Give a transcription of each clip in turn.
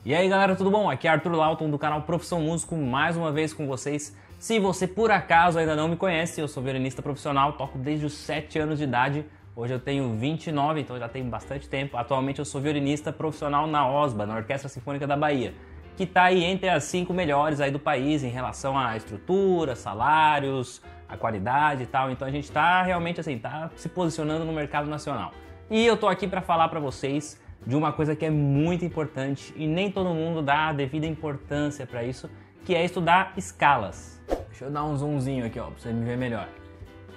E aí galera, tudo bom? Aqui é Arthur Lauton do canal Profissão Músico, mais uma vez com vocês. Se você por acaso ainda não me conhece, eu sou violinista profissional, toco desde os 7 anos de idade. Hoje eu tenho 29, então já tem bastante tempo. Atualmente eu sou violinista profissional na OSBA, na Orquestra Sinfônica da Bahia, que está aí entre as 5 melhores aí do país em relação à estrutura, salários, a qualidade e tal. Então a gente está realmente assim, tá se posicionando no mercado nacional. E eu tô aqui para falar para vocês de uma coisa que é muito importante e nem todo mundo dá a devida importância para isso, que é estudar escalas. Deixa eu dar um zoomzinho aqui, ó, para você me ver melhor.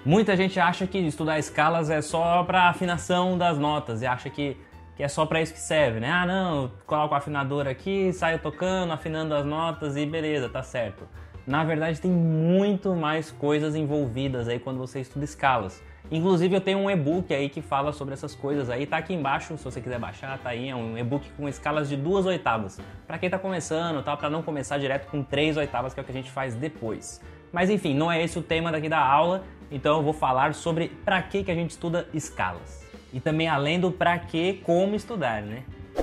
Muita gente acha que estudar escalas é só para afinação das notas e acha que é só para isso que serve, né? Ah, não, eu coloco o afinador aqui, saio tocando, afinando as notas e beleza, tá certo. Na verdade, tem muito mais coisas envolvidas aí quando você estuda escalas. Inclusive, eu tenho um e-book aí que fala sobre essas coisas aí, tá aqui embaixo, se você quiser baixar, tá aí, é um e-book com escalas de 2 oitavas. Pra quem tá começando, tá? Pra não começar direto com 3 oitavas, que é o que a gente faz depois. Mas enfim, não é esse o tema daqui da aula, então eu vou falar sobre pra que a gente estuda escalas. E também além do pra que, como estudar, né?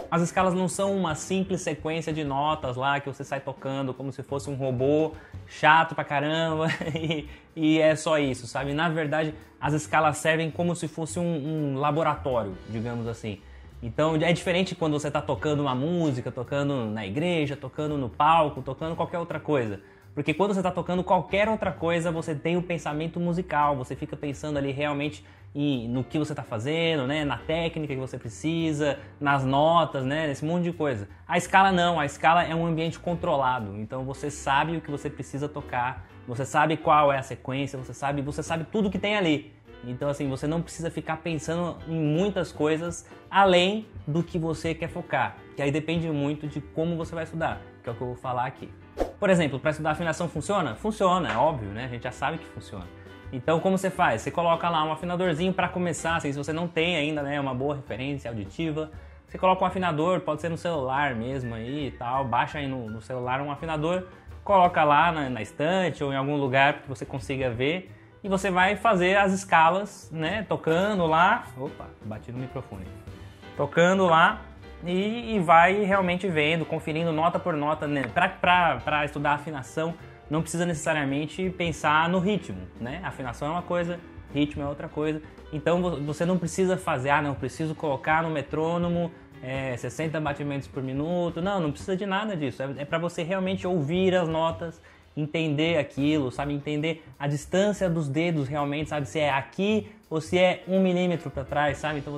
As escalas não são uma simples sequência de notas lá que você sai tocando como se fosse um robô chato pra caramba e é só isso, sabe? Na verdade, as escalas servem como se fosse um laboratório, digamos assim. Então é diferente quando você está tocando uma música, tocando na igreja, tocando no palco, tocando qualquer outra coisa. Porque quando você está tocando qualquer outra coisa, você tem o pensamento musical, você fica pensando ali realmente no que você está fazendo, né? Na técnica que você precisa, nas notas, né? Nesse monte de coisa. A escala não, a escala é um ambiente controlado, então você sabe o que você precisa tocar, você sabe qual é a sequência, você sabe tudo que tem ali. Então assim, você não precisa ficar pensando em muitas coisas além do que você quer focar, que aí depende muito de como você vai estudar, que é o que eu vou falar aqui. Por exemplo, para estudar afinação funciona? Funciona, é óbvio, né? A gente já sabe que funciona. Então, como você faz? Você coloca lá um afinadorzinho para começar, assim, se você não tem ainda, né, uma boa referência auditiva, você coloca um afinador, pode ser no celular mesmo aí e tal, baixa aí no celular um afinador, coloca lá na estante ou em algum lugar que você consiga ver e você vai fazer as escalas, né, tocando lá, opa, bati no microfone, tocando lá e vai realmente vendo, conferindo nota por nota, né, para estudar afinação. Não precisa necessariamente pensar no ritmo, né? Afinação é uma coisa, ritmo é outra coisa. Então você não precisa fazer, não preciso colocar no metrônomo 60 batimentos por minuto. Não precisa de nada disso. É para você realmente ouvir as notas, entender aquilo, sabe? Entender a distância dos dedos realmente, sabe? Se é aqui ou se é 1 milímetro para trás, sabe? Então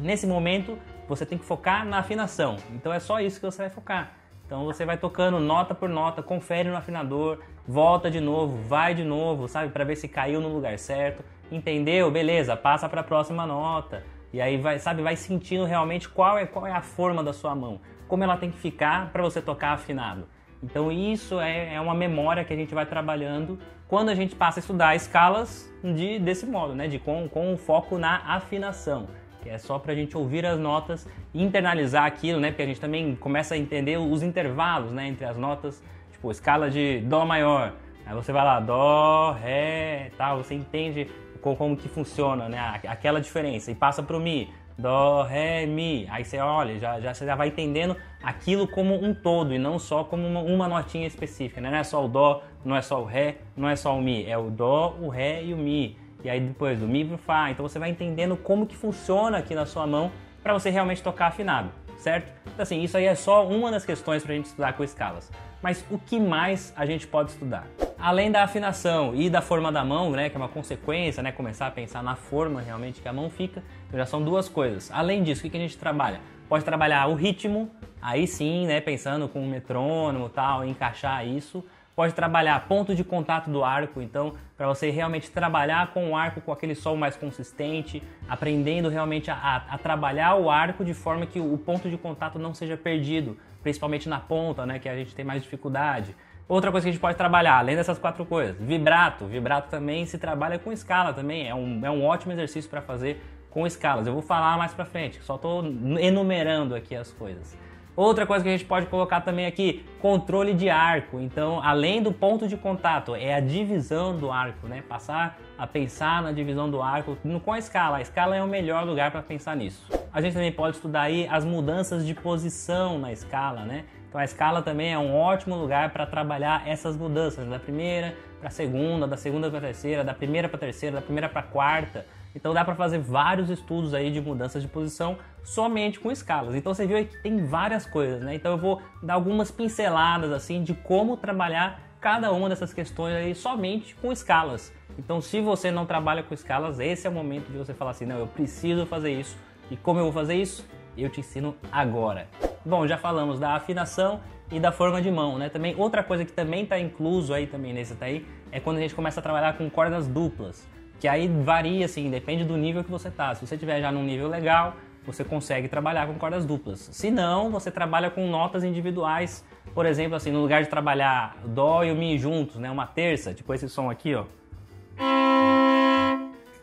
nesse momento, você tem que focar na afinação. Então é só isso que você vai focar. Então você vai tocando nota por nota, confere no afinador, volta de novo, vai de novo, sabe? Para ver se caiu no lugar certo. Entendeu? Beleza, passa para a próxima nota. E aí vai sentindo realmente qual é a forma da sua mão, como ela tem que ficar para você tocar afinado. Então isso é uma memória que a gente vai trabalhando quando a gente passa a estudar escalas desse modo, né? Com um foco na afinação. Que é só pra gente ouvir as notas e internalizar aquilo, né? Porque a gente também começa a entender os intervalos, né? Entre as notas, tipo, escala de Dó maior. Aí você vai lá, Dó, Ré, tal, você entende como que funciona, né? Aquela diferença. E passa pro Mi, Dó, Ré, Mi. Aí você olha, você já vai entendendo aquilo como um todo e não só como uma notinha específica, né? Não é só o Dó, não é só o Ré, não é só o Mi. É o Dó, o Ré e o Mi. E aí depois do Mi pro Fá, então você vai entendendo como que funciona aqui na sua mão para você realmente tocar afinado, certo? Então assim, isso aí é só uma das questões para a gente estudar com escalas. Mas o que mais a gente pode estudar? Além da afinação e da forma da mão, né, que é uma consequência, né, começar a pensar na forma realmente que a mão fica, então já são duas coisas. Além disso, o que a gente trabalha? Pode trabalhar o ritmo, aí sim, né, pensando com o metrônomo e tal, encaixar isso. Pode trabalhar ponto de contato do arco, então para você realmente trabalhar com o arco com aquele sol mais consistente, aprendendo realmente a trabalhar o arco de forma que o ponto de contato não seja perdido, principalmente na ponta, né, que a gente tem mais dificuldade. Outra coisa que a gente pode trabalhar, além dessas 4 coisas, vibrato também se trabalha com escala também, é um ótimo exercício para fazer com escalas. Eu vou falar mais para frente, só estou enumerando aqui as coisas. Outra coisa que a gente pode colocar também aqui, controle de arco. Então, além do ponto de contato, é a divisão do arco, né? Passar a pensar na divisão do arco com a escala. A escala é o melhor lugar para pensar nisso. A gente também pode estudar aí as mudanças de posição na escala, né? Então, a escala também é um ótimo lugar para trabalhar essas mudanças, da primeira para a segunda, da segunda para a terceira, da primeira para a terceira, da primeira para a quarta. Então dá para fazer vários estudos aí de mudanças de posição somente com escalas. Então você viu aí que tem várias coisas, né? Então eu vou dar algumas pinceladas assim de como trabalhar cada uma dessas questões aí somente com escalas. Então se você não trabalha com escalas, esse é o momento de você falar assim, não, eu preciso fazer isso. E como eu vou fazer isso? Eu te ensino agora. Bom, já falamos da afinação e da forma de mão, né? Também outra coisa que também está incluso aí também nesse daí é quando a gente começa a trabalhar com cordas duplas. Que aí varia, assim, depende do nível que você tá. Se você estiver já num nível legal, você consegue trabalhar com cordas duplas. Se não, você trabalha com notas individuais. Por exemplo, assim, no lugar de trabalhar o Dó e o Mi juntos, né? Uma terça, tipo esse som aqui, ó.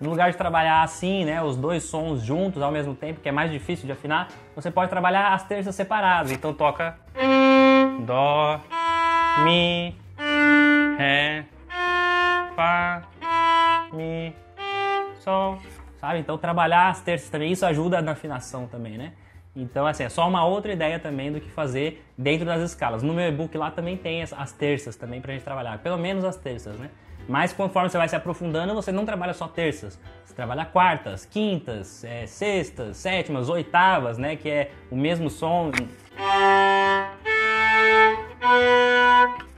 No lugar de trabalhar assim, né? Os dois sons juntos ao mesmo tempo, que é mais difícil de afinar, você pode trabalhar as terças separadas. Então toca Dó, Mi, Ré, Fá, Mi, Sol, sabe? Então trabalhar as terças também, isso ajuda na afinação também, né? Então assim, é só uma outra ideia também do que fazer dentro das escalas. No meu e-book lá também tem as terças também pra gente trabalhar, pelo menos as terças, né? Mas conforme você vai se aprofundando, você não trabalha só terças, você trabalha quartas, quintas, sextas, sétimas, oitavas, né? Que é o mesmo som.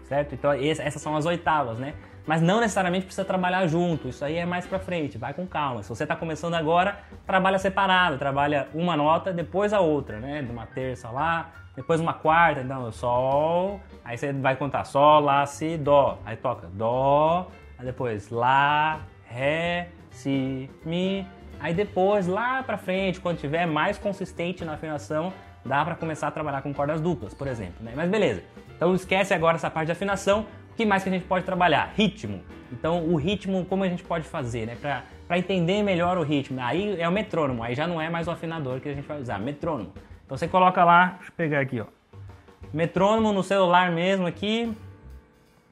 Certo? Então essas são as oitavas, né? Mas não necessariamente precisa trabalhar junto, isso aí é mais pra frente, vai com calma. Se você tá começando agora, trabalha separado, trabalha uma nota, depois a outra, né? De uma terça lá, depois uma quarta, então Sol, aí você vai contar Sol, Lá, Si, Dó, aí toca Dó, aí depois Lá, Ré, Si, Mi, aí depois lá pra frente, quando tiver mais consistente na afinação, dá pra começar a trabalhar com cordas duplas, por exemplo, né? Mas beleza, então esquece agora essa parte de afinação. O que mais que a gente pode trabalhar? Ritmo. Então o ritmo, como a gente pode fazer, né? Para entender melhor o ritmo. Aí é o metrônomo, aí já não é mais o afinador que a gente vai usar, metrônomo. Então você coloca lá, deixa eu pegar aqui, ó. Metrônomo no celular mesmo aqui.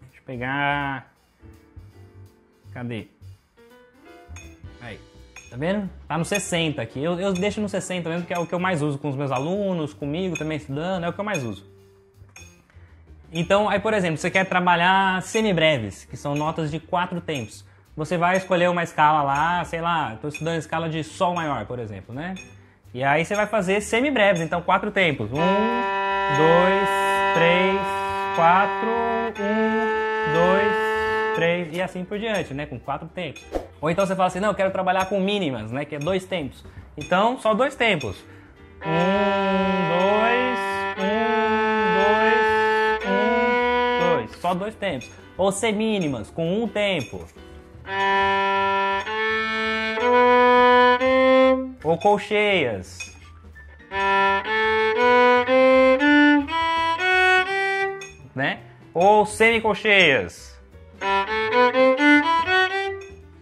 Deixa eu pegar. Cadê? Aí. Tá vendo? Tá no 60 aqui. Eu deixo no 60 mesmo, que é o que eu mais uso com os meus alunos, comigo também estudando, é o que eu mais uso. Então, aí por exemplo, você quer trabalhar semibreves, que são notas de 4 tempos. Você vai escolher uma escala lá, sei lá, estou estudando escala de Sol maior, por exemplo, né? E aí você vai fazer semibreves, então 4 tempos. 1, 2, 3, 4, 1, 2, 3 e assim por diante, né? Com 4 tempos. Ou então você fala assim, não, eu quero trabalhar com mínimas, né? Que é 2 tempos. Então, só 2 tempos. 1, 2, 1, 2, 1, 2. Só 2 tempos. Ou semínimas, com 1 tempo. Ou colcheias. Né? Ou semicolcheias.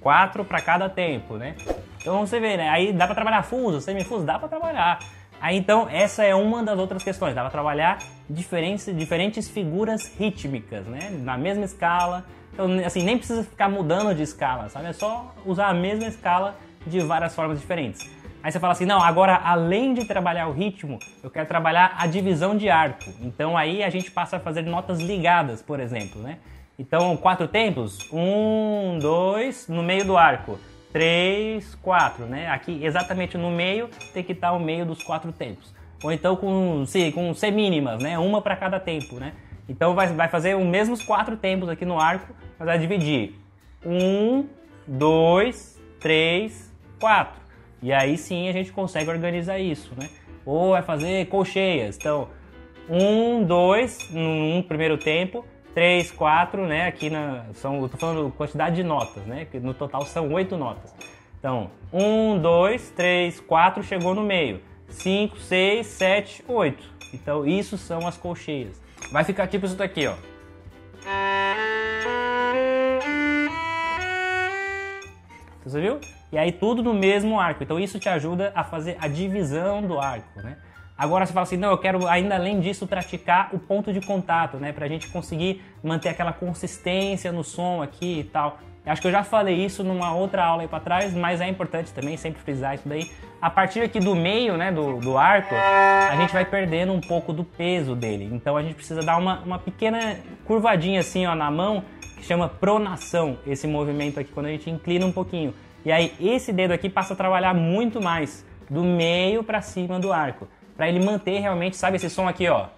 4 para cada tempo, né? Então você vê, né? Aí dá para trabalhar fuso, semifuso, dá para trabalhar. Aí então essa é uma das outras questões, dá para trabalhar diferentes figuras rítmicas, né? Na mesma escala. Então assim, nem precisa ficar mudando de escala, sabe? É só usar a mesma escala de várias formas diferentes. Aí você fala assim, não, agora além de trabalhar o ritmo, eu quero trabalhar a divisão de arco. Então aí a gente passa a fazer notas ligadas, por exemplo, né? Então 4 tempos, 1, 2, no meio do arco, 3, 4, né? Aqui exatamente no meio tem que estar o meio dos 4 tempos. Ou então com semínimas, né? Uma para cada tempo, né? Então vai fazer os mesmos 4 tempos aqui no arco, mas vai dividir 1, 2, 3, 4. E aí sim a gente consegue organizar isso, né? Ou vai fazer colcheias. Então, 1, 2 no primeiro tempo, 3, 4, né? Aqui eu tô falando quantidade de notas, né? Que no total são 8 notas. Então, 1, 2, 3, 4, chegou no meio. 5, 6, 7, 8. Então, isso são as colcheias. Vai ficar tipo isso daqui, ó. Você viu? E aí tudo no mesmo arco. Então isso te ajuda a fazer a divisão do arco, né? Agora você fala assim, não, eu quero ainda além disso praticar o ponto de contato, né? Pra gente conseguir manter aquela consistência no som aqui e tal. Acho que eu já falei isso numa outra aula aí pra trás, mas é importante também sempre frisar isso daí. A partir aqui do meio, né, do arco, a gente vai perdendo um pouco do peso dele. Então a gente precisa dar uma pequena curvadinha assim, ó, na mão, que chama pronação, esse movimento aqui, quando a gente inclina um pouquinho. E aí esse dedo aqui passa a trabalhar muito mais do meio pra cima do arco, pra ele manter realmente, sabe, esse som aqui, ó.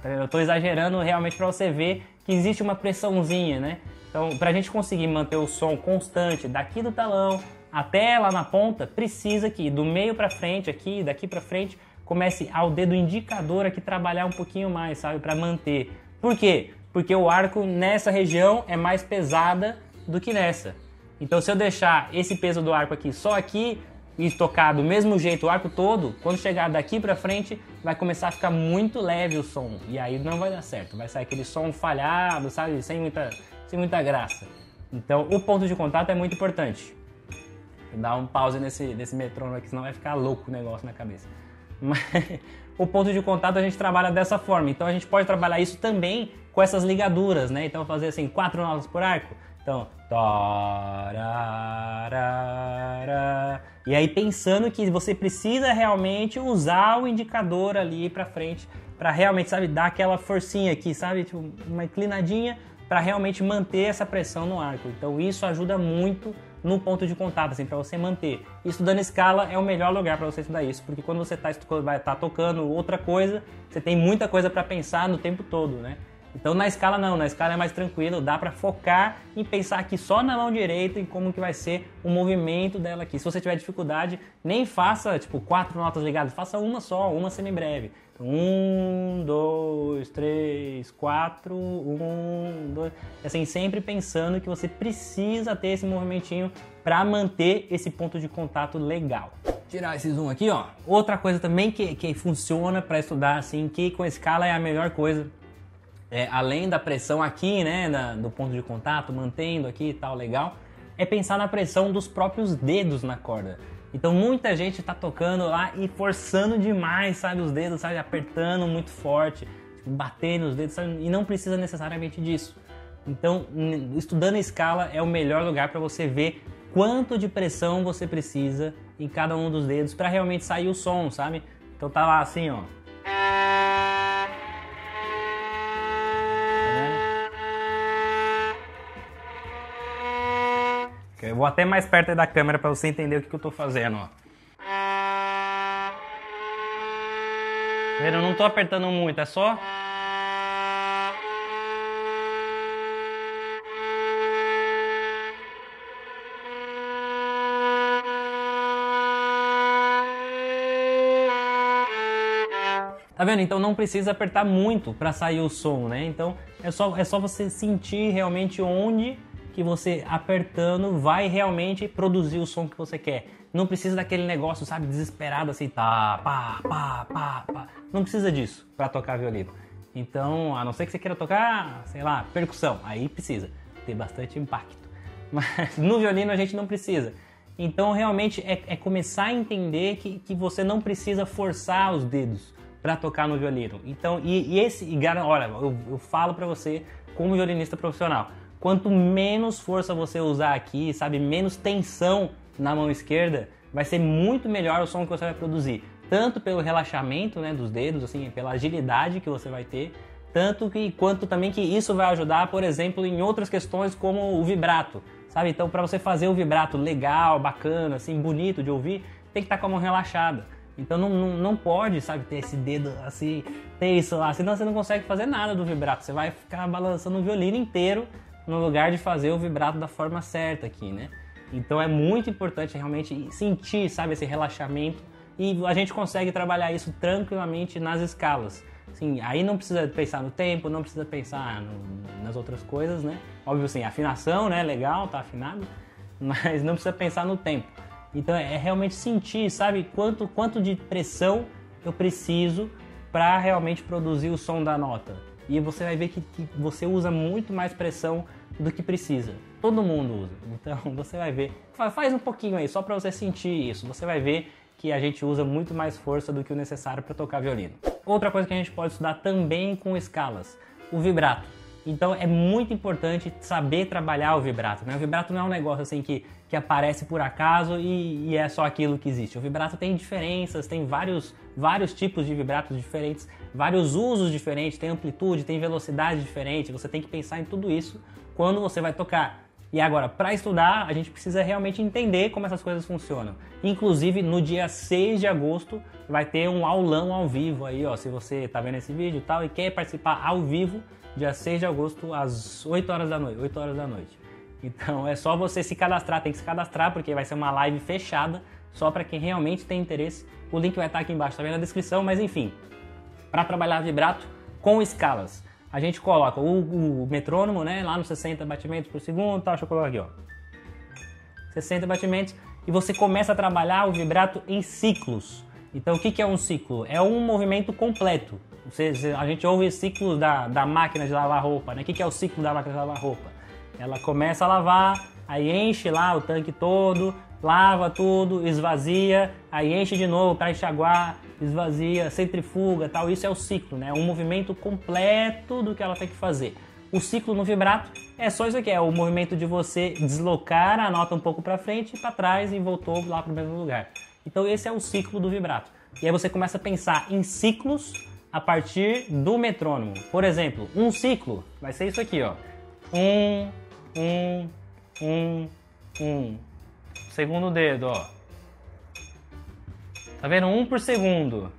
Eu tô exagerando realmente pra você ver que existe uma pressãozinha, né? Então, pra gente conseguir manter o som constante daqui do talão até lá na ponta, precisa que do meio pra frente aqui, daqui pra frente, comece ao dedo indicador aqui trabalhar um pouquinho mais, sabe? Pra manter. Por quê? Porque o arco nessa região é mais pesada do que nessa. Então, se eu deixar esse peso do arco aqui só aqui e tocar do mesmo jeito o arco todo, quando chegar daqui pra frente, vai começar a ficar muito leve o som. E aí não vai dar certo. Vai sair aquele som falhado, sabe? Sem muita graça. Então, o ponto de contato é muito importante. Vou dar um pause nesse metrônomo aqui, senão vai ficar louco o negócio na cabeça. Mas o ponto de contato a gente trabalha dessa forma. Então, a gente pode trabalhar isso também com essas ligaduras, né? Então, fazer assim, 4 notas por arco. Então, e aí pensando que você precisa realmente usar o indicador ali pra frente para realmente, sabe, dar aquela forcinha aqui, sabe, tipo, uma inclinadinha para realmente manter essa pressão no arco. Então isso ajuda muito no ponto de contato, assim, para você manter. Estudando escala é o melhor lugar para você estudar isso, porque quando você vai estar tocando outra coisa, você tem muita coisa para pensar no tempo todo, né? Então na escala não, na escala é mais tranquilo, dá pra focar e pensar aqui só na mão direita em como que vai ser o movimento dela aqui. Se você tiver dificuldade, nem faça tipo 4 notas ligadas, faça uma só, uma semibreve. Então, 1, 2, 3, 4, 1, 2... Assim, sempre pensando que você precisa ter esse movimentinho pra manter esse ponto de contato legal. Tirar esse zoom aqui, ó. Outra coisa também que funciona pra estudar, assim, que com escala é a melhor coisa. Além da pressão aqui, né, do ponto de contato, mantendo aqui e tal, legal, é pensar na pressão dos próprios dedos na corda. Então muita gente tá tocando lá e forçando demais, sabe, os dedos, sabe, apertando muito forte, tipo, batendo os dedos, sabe, e não precisa necessariamente disso. Então, estudando a escala é o melhor lugar para você ver quanto de pressão você precisa em cada um dos dedos para realmente sair o som, sabe? Então tá lá assim, ó. Eu vou até mais perto aí da câmera para você entender o que eu tô fazendo, ó. Eu não tô apertando muito, é só... Tá vendo? Então não precisa apertar muito para sair o som, né? Então é só você sentir realmente onde que você apertando vai realmente produzir o som que você quer. Não precisa daquele negócio, sabe, desesperado assim, tá, pá, pá, pá, pá. Não precisa disso para tocar violino. Então, a não ser que você queira tocar, sei lá, percussão, aí precisa ter bastante impacto. Mas no violino a gente não precisa. Então, realmente é começar a entender que você não precisa forçar os dedos para tocar no violino. Então, olha, eu falo para você como violinista profissional. Quanto menos força você usar aqui, sabe, menos tensão na mão esquerda, vai ser muito melhor o som que você vai produzir. Tanto pelo relaxamento, né, dos dedos, assim, pela agilidade que você vai ter, quanto também que isso vai ajudar, por exemplo, em outras questões como o vibrato, sabe? Então, para você fazer o vibrato legal, bacana, assim, bonito de ouvir, tem que estar com a mão relaxada. Então não pode, sabe, ter esse dedo assim, tenso lá, senão você não consegue fazer nada do vibrato. Você vai ficar balançando o violino inteiro no lugar de fazer o vibrato da forma certa aqui, né? Então é muito importante realmente sentir, sabe, esse relaxamento, e a gente consegue trabalhar isso tranquilamente nas escalas. Assim, aí não precisa pensar no tempo, não precisa pensar nas outras coisas, né? Óbvio assim, afinação, né, legal, tá afinado, mas não precisa pensar no tempo. Então é realmente sentir, sabe, quanto de pressão eu preciso para realmente produzir o som da nota. E você vai ver que você usa muito mais pressão do que precisa. Todo mundo usa. Então você vai ver. Faz um pouquinho aí, só para você sentir isso. Você vai ver que a gente usa muito mais força do que o necessário para tocar violino. Outra coisa que a gente pode estudar também com escalas, o vibrato. Então é muito importante saber trabalhar o vibrato, né? O vibrato não é um negócio assim que aparece por acaso e é só aquilo que existe. O vibrato tem diferenças, tem vários tipos de vibratos diferentes, vários usos diferentes, tem amplitude, tem velocidade diferente, você tem que pensar em tudo isso quando você vai tocar. E agora, para estudar, a gente precisa realmente entender como essas coisas funcionam. Inclusive, no dia 6 de agosto, vai ter um aulão ao vivo aí, ó. Se você tá vendo esse vídeo e tal e quer participar ao vivo, dia 6 de agosto, às 8 horas da noite. 8 horas da noite. Então, é só você se cadastrar, tem que se cadastrar, porque vai ser uma live fechada, só para quem realmente tem interesse. O link vai estar aqui embaixo, tá vendo na descrição, mas enfim. Para trabalhar vibrato com escalas. A gente coloca o metrônomo, né, lá nos 60 batimentos por segundo, tá? Deixa eu colocar aqui, ó. 60 batimentos e você começa a trabalhar o vibrato em ciclos. Então, o que é um ciclo? É um movimento completo. A gente ouve ciclos da máquina de lavar roupa, né? O que é o ciclo da máquina de lavar roupa? Ela começa a lavar, aí enche lá o tanque todo, lava tudo, esvazia, aí enche de novo para enxaguar, esvazia, centrifuga, tal. Isso é o ciclo, né? Um movimento completo do que ela tem que fazer. O ciclo no vibrato é só isso aqui, é o movimento de você deslocar a nota um pouco para frente e para trás e voltou lá para o mesmo lugar. Então esse é o ciclo do vibrato. E aí você começa a pensar em ciclos a partir do metrônomo. Por exemplo, um ciclo vai ser isso aqui, ó. Segundo dedo, ó. Tá vendo? 1 por segundo.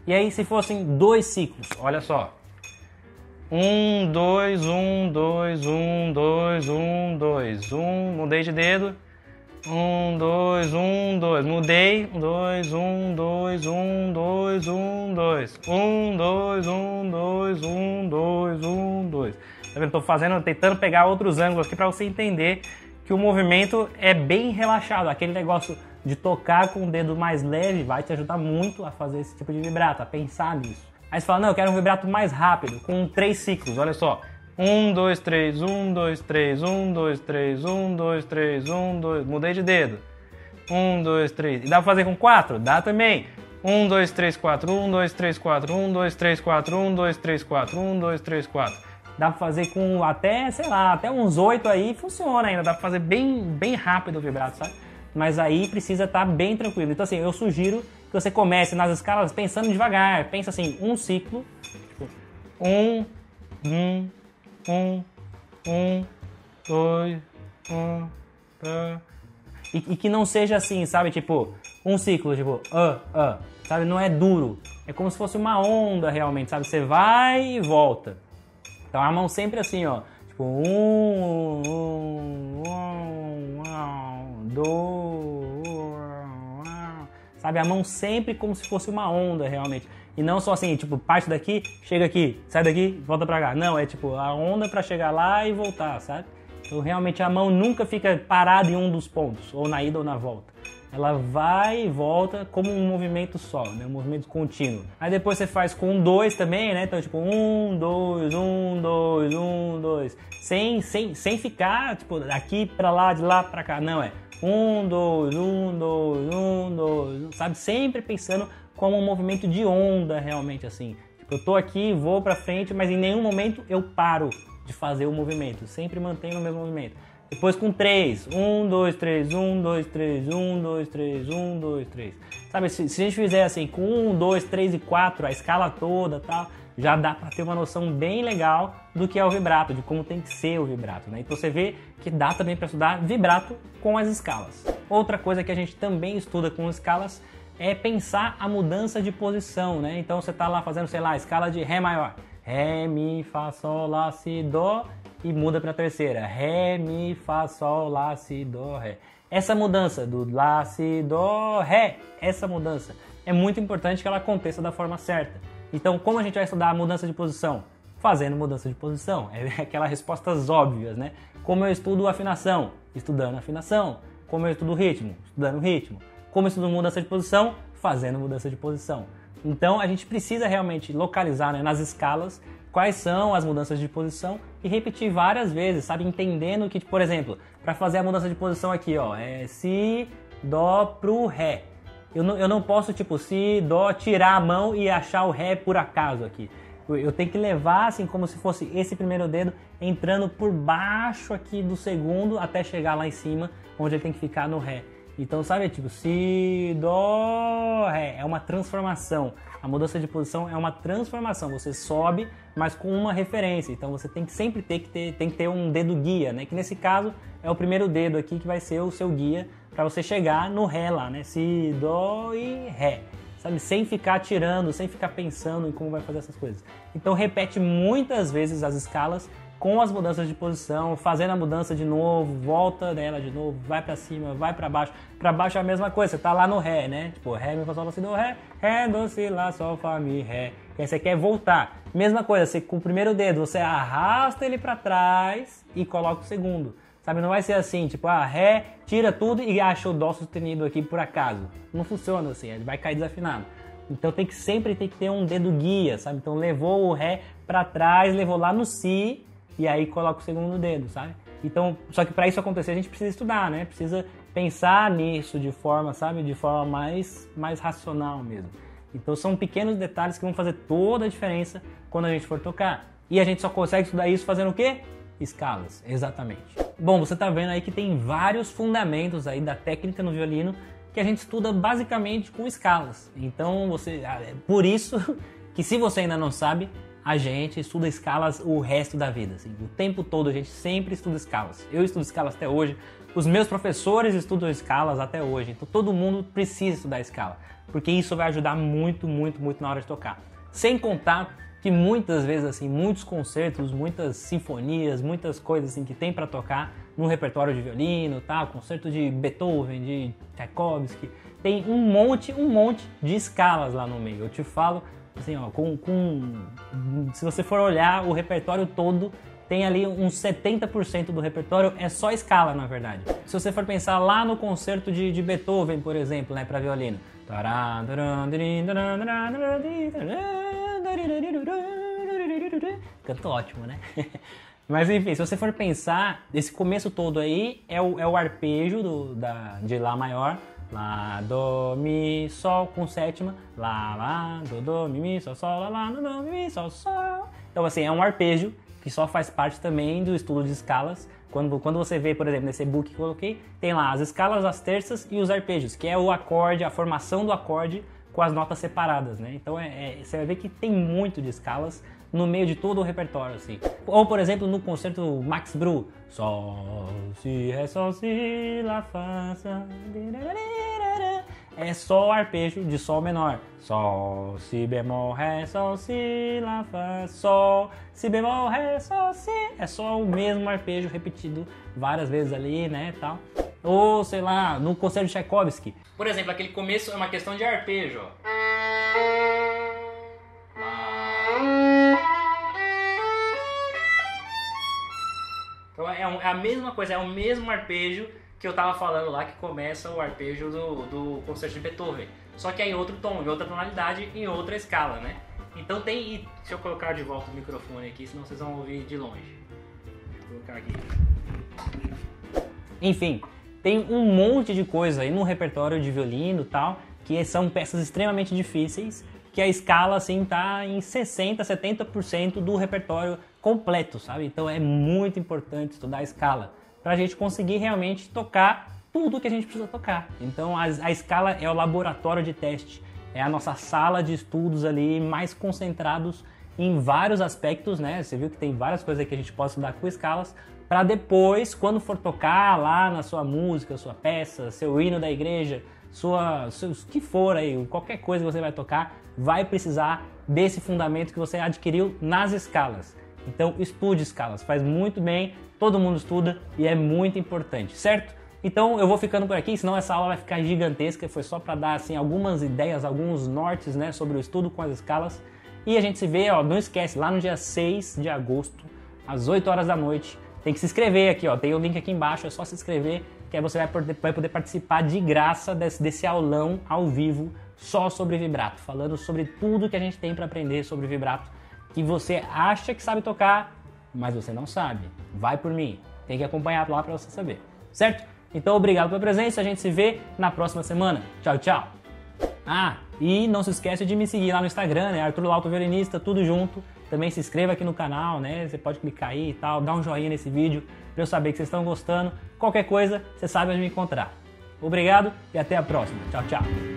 E aí, se fossem 2 ciclos, olha só. 1, 2, 1, 2, 1, 2, 1, 2, 1. Mudei de dedo. 1, 2, 1, 2. Mudei. 2, 1, 2, 1, 2, 1, 2. 1, 2, 1, 2, 1, 2, 1, 2. Tá vendo? Tô tentando pegar outros ângulos aqui para você entender que o movimento é bem relaxado. Aquele negócio de tocar com o dedo mais leve vai te ajudar muito a fazer esse tipo de vibrato, a pensar nisso. Aí você fala, não, eu quero um vibrato mais rápido, com 3 ciclos, olha só. 1, 2, 3, 1, 2, 3, 1, 2, 3, 1, 2, 3, 1, 2, mudei de dedo. 1, 2, 3, e dá pra fazer com 4? Dá também. 1, 2, 3, 4, 1, 2, 3, 4, 1, 2, 3, 4, 1, 2, 3, 4, 1, 2, 3, 4. Dá pra fazer com até, sei lá, até uns 8 aí, funciona ainda. Dá pra fazer bem rápido o vibrato, sabe? Mas aí precisa estar bem tranquilo. Então assim, eu sugiro que você comece nas escalas pensando devagar. Pensa assim, um ciclo, tipo, 1, 2, 1, e que não seja assim, sabe? Tipo, um ciclo, tipo, sabe? Não é duro. É como se fosse uma onda realmente, sabe? Você vai e volta. Então a mão sempre assim, ó. Tipo, 2. Sabe? A mão sempre como se fosse uma onda realmente. E não só assim, tipo, parte daqui, chega aqui, sai daqui, volta pra cá. Não, é tipo, a onda pra chegar lá e voltar, sabe? Então realmente a mão nunca fica parada em um dos pontos, ou na ida ou na volta. Ela vai e volta como um movimento só, né? Um movimento contínuo. Aí depois você faz com 2 também, né? Então tipo 1, 2, 1, 2, 1, 2. Sem ficar tipo daqui pra lá, de lá pra cá. Não, é 1, 2, 1, 2, 1, 2. Sabe? Sempre pensando como um movimento de onda realmente assim. Tipo, eu tô aqui, vou pra frente, mas em nenhum momento eu paro de fazer o movimento. Sempre mantenho o mesmo movimento. Depois com 3, 1, 2, 3, 1, 2, 3, 1, 2, 3, 1, 2, 3. Sabe, se a gente fizer assim com 1, 2, 3 e 4, a escala toda, tal, já dá para ter uma noção bem legal do que é o vibrato, de como tem que ser o vibrato, né? Então você vê que dá também para estudar vibrato com as escalas. Outra coisa que a gente também estuda com escalas é pensar a mudança de posição, né? Então você tá lá fazendo, sei lá, a escala de Ré maior. Ré, Mi, Fá, Sol, Lá, Si, Dó. E muda para a terceira, Ré, Mi, Fá, Sol, Lá, Si, Dó, Ré. Essa mudança do Lá, Si, Dó, Ré, essa mudança é muito importante que ela aconteça da forma certa. Então, como a gente vai estudar a mudança de posição? Fazendo mudança de posição, é aquelas respostas óbvias, né? Como eu estudo afinação? Estudando afinação. Como eu estudo ritmo? Estudando ritmo. Como eu estudo mudança de posição? Fazendo mudança de posição. Então, a gente precisa realmente localizar, né, nas escalas quais são as mudanças de posição e repetir várias vezes, sabe? Entendendo que, por exemplo, para fazer a mudança de posição aqui, ó, é si, dó pro ré. Eu não posso, tipo, si, dó, tirar a mão e achar o ré por acaso aqui. Eu tenho que levar, assim, como se fosse esse primeiro dedo entrando por baixo aqui do segundo até chegar lá em cima, onde ele tem que ficar no ré. Então, sabe, tipo, si, dó, ré. É uma transformação. A mudança de posição é uma transformação. Você sobe, mas com uma referência. Então, você tem que sempre tem que ter um dedo guia, né? Que nesse caso é o primeiro dedo aqui que vai ser o seu guia para você chegar no ré lá, né? Si, dó e ré. Sabe? Sem ficar tirando, sem ficar pensando em como vai fazer essas coisas. Então, repete muitas vezes as escalas com as mudanças de posição, fazendo a mudança de novo, volta nela de novo, vai pra cima, vai pra baixo. Pra baixo é a mesma coisa, você tá lá no ré, né? Tipo, ré, mi, fá, sol, lá, si, do, ré, ré, do, si, lá, sol, fá, mi, ré. E aí você quer voltar. Mesma coisa, você, com o primeiro dedo, você arrasta ele pra trás e coloca o segundo. Sabe, não vai ser assim, tipo, ré, tira tudo e acha o dó sustenido aqui por acaso. Não funciona assim, ele vai cair desafinado. Então sempre tem que ter um dedo guia, sabe? Então levou o ré pra trás, levou lá no si, e aí coloca o segundo dedo, sabe? Então, só que para isso acontecer a gente precisa estudar, né? Precisa pensar nisso de forma, sabe? De forma mais racional mesmo. Então são pequenos detalhes que vão fazer toda a diferença quando a gente for tocar. E a gente só consegue estudar isso fazendo o quê? Escalas, exatamente. Bom, você tá vendo aí que tem vários fundamentos aí da técnica no violino que a gente estuda basicamente com escalas. Então, por isso que se você ainda não sabe, a gente estuda escalas o resto da vida, assim. O tempo todo a gente sempre estuda escalas. Eu estudo escalas até hoje, os meus professores estudam escalas até hoje, então todo mundo precisa estudar escala, porque isso vai ajudar muito, muito, muito na hora de tocar. Sem contar que muitas vezes, assim, muitos concertos, muitas sinfonias, muitas coisas assim que tem para tocar no repertório de violino, tá? Concerto de Beethoven, de Tchaikovsky, tem um monte de escalas lá no meio. Eu te falo assim, ó, se você for olhar o repertório todo, tem ali uns 70% do repertório é só escala, na verdade. Se você for pensar lá no concerto de Beethoven, por exemplo, né, para violino. Canto ótimo, né? Mas enfim, se você for pensar, esse começo todo aí é o arpejo de Lá maior. Lá, dó, mi, sol com sétima. Lá, dó, mi, sol, sol, lá, dó, mi, sol, sol. Então assim, é um arpejo que só faz parte também do estudo de escalas. Quando você vê, por exemplo, nesse e-book que eu coloquei, tem lá as escalas, as terças e os arpejos, que é o acorde, a formação do acorde com as notas separadas, né? Então você vai ver que tem muito de escalas no meio de todo o repertório, assim. Ou, por exemplo, no concerto Max Bruch, Sol, Si, Ré, Sol, Si, Lá, Fá, Sol, é só o arpejo de Sol menor. Sol, Si bemol, Ré, Sol, Si, Lá, Fá, Sol, Si bemol, Ré, Sol, Si. É só o mesmo arpejo repetido várias vezes ali, né, tal. Ou, sei lá, no concerto de Tchaikovsky. Por exemplo, aquele começo é uma questão de arpejo, ó. Então é a mesma coisa, é o mesmo arpejo que eu tava falando lá, que começa o arpejo do concerto de Beethoven. Só que é em outro tom, em outra tonalidade, em outra escala, né? Então deixa eu colocar de volta o microfone aqui, senão vocês vão ouvir de longe. Vou colocar aqui. Enfim, tem um monte de coisa aí no repertório de violino e tal, que são peças extremamente difíceis, que a escala assim tá em 60%, 70% do repertório completo, sabe? Então é muito importante estudar a escala para a gente conseguir realmente tocar tudo que a gente precisa tocar. Então a escala é o laboratório de teste, é a nossa sala de estudos ali mais concentrados em vários aspectos, né? Você viu que tem várias coisas que a gente pode estudar com escalas, para depois, quando for tocar lá na sua música, sua peça, seu hino da igreja, o que for aí, qualquer coisa que você vai tocar, vai precisar desse fundamento que você adquiriu nas escalas. Então estude escalas, faz muito bem, todo mundo estuda e é muito importante, certo? Então eu vou ficando por aqui, senão essa aula vai ficar gigantesca, foi só para dar assim algumas ideias, alguns nortes, né, sobre o estudo com as escalas. E a gente se vê, ó, não esquece, lá no dia 6 de agosto, às 8 horas da noite, tem que se inscrever aqui, ó, tem o link aqui embaixo, é só se inscrever, que aí você vai poder participar de graça desse aulão ao vivo, só sobre vibrato, falando sobre tudo que a gente tem para aprender sobre vibrato, que você acha que sabe tocar, mas você não sabe. Vai por mim. Tem que acompanhar lá para você saber. Certo? Então, obrigado pela presença. A gente se vê na próxima semana. Tchau, tchau. Ah, e não se esquece de me seguir lá no Instagram, né? Arthur Lauto Violinista, tudo junto. Também se inscreva aqui no canal, né? Você pode clicar aí e tal, dá um joinha nesse vídeo para eu saber que vocês estão gostando. Qualquer coisa, você sabe onde me encontrar. Obrigado e até a próxima. Tchau, tchau.